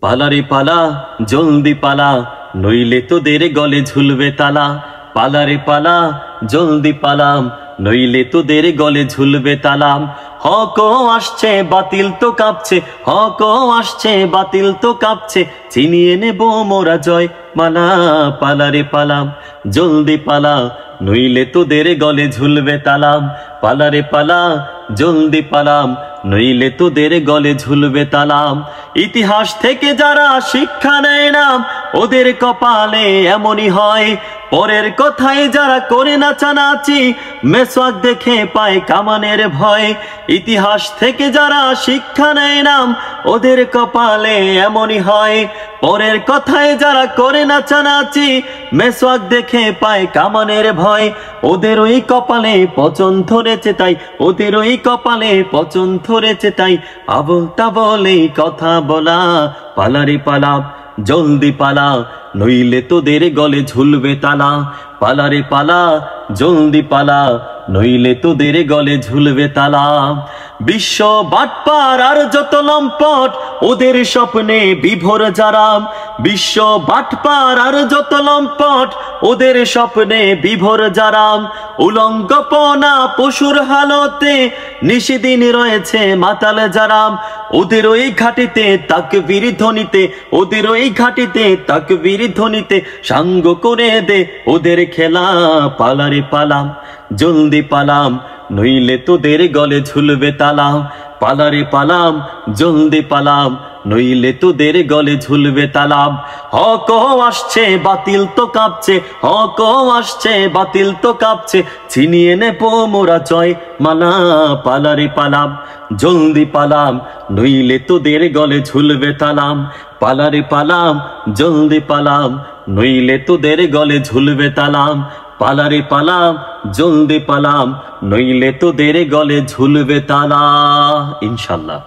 পালারে পালা জলদি পালা, নইলে তোদের গলে ঝুলবে তালা। পালারে পালা জলদি পালাম, নইলে তোদের গলে ঝুলবে তালাম। হকও আসছে বাতিল তো কাঁপছে, হকও আসছে বাতিল তো কাঁপছে, ছিনিয়ে নেব মোরা জয় মালা। পালারে পালাম জলদি পালা, নইলে তোদের গলে ঝুলবে তালাম। পালারে পালা জলদি পালাম, নইলে তোদের গলে ঝুলবে তালাম। ইতিহাস থেকে যারা শিক্ষা নেয় না, ওদের কপালে এমনই হয়। পরের কথায় যারা করে নাচানাচি, মেসওয়াক দেখে পায় কামানের ভয়। ইতিহাস থেকে যারা শিক্ষা নেয় না, ওদের কপালে এমনই হয়। পরের কথায় যারা করে নাচানাচি, মেসওয়াক দেখে পায় কামানের ভয়। ওদের ওই কপালে পচন ধরেছে তাই, ওদের ওই কপালে পচন ধরেছে তাই, আবল তাবলেই কথা বলা। পালারে পালা জলদি পালা, নইলে তোদের গলে ঝুলবে তালা। পালারে পালা জলদি পালা, নইলে তোদের গলে ঝুলবে তালা। বিশ্ব বাটপার আর যত লম্পট, ওদের স্বপ্নে বিভোর যারা। বিশ্ব বাটপার আর যত লম্পট, ওদের স্বপ্নে বিভোর যারা। উলঙ্গপনা পশুর হালতে, নিশিদিন রয়েছে মাতাল যারা। ওদের ওই ঘাটিতে তাকবীর ধ্বনিতে, ওদের ওই ঘাটিতে তাকবীর ধ্বনিতে, সাঙ্গ করে দে ওদের খেলা। পালারে পালাম জলদি পালাম, নইলে তোদের গলে ঝুলবে তালা। পালারে পালাম জলদি পালাম, নইলে তোদের গলে ঝুলবে তালাম। হকও আসছে বাতিল তো কাঁপছে, হকও আসছে বাতিল তো কাঁপছে, ছিনিয়ে নেব মোরা জয় মালা। পালারে পালাম জলদি পালাম, নইলে তোদের গলে ঝুলবে তালাম। পালারে পালাম জলদি পালাম, নইলে তোদের গলে ঝুলবে তালাম। পালারে পালাম জলদি পালাম, নইলে তোদের গলে ঝুলবে তালা। ইনশাল্লাহ।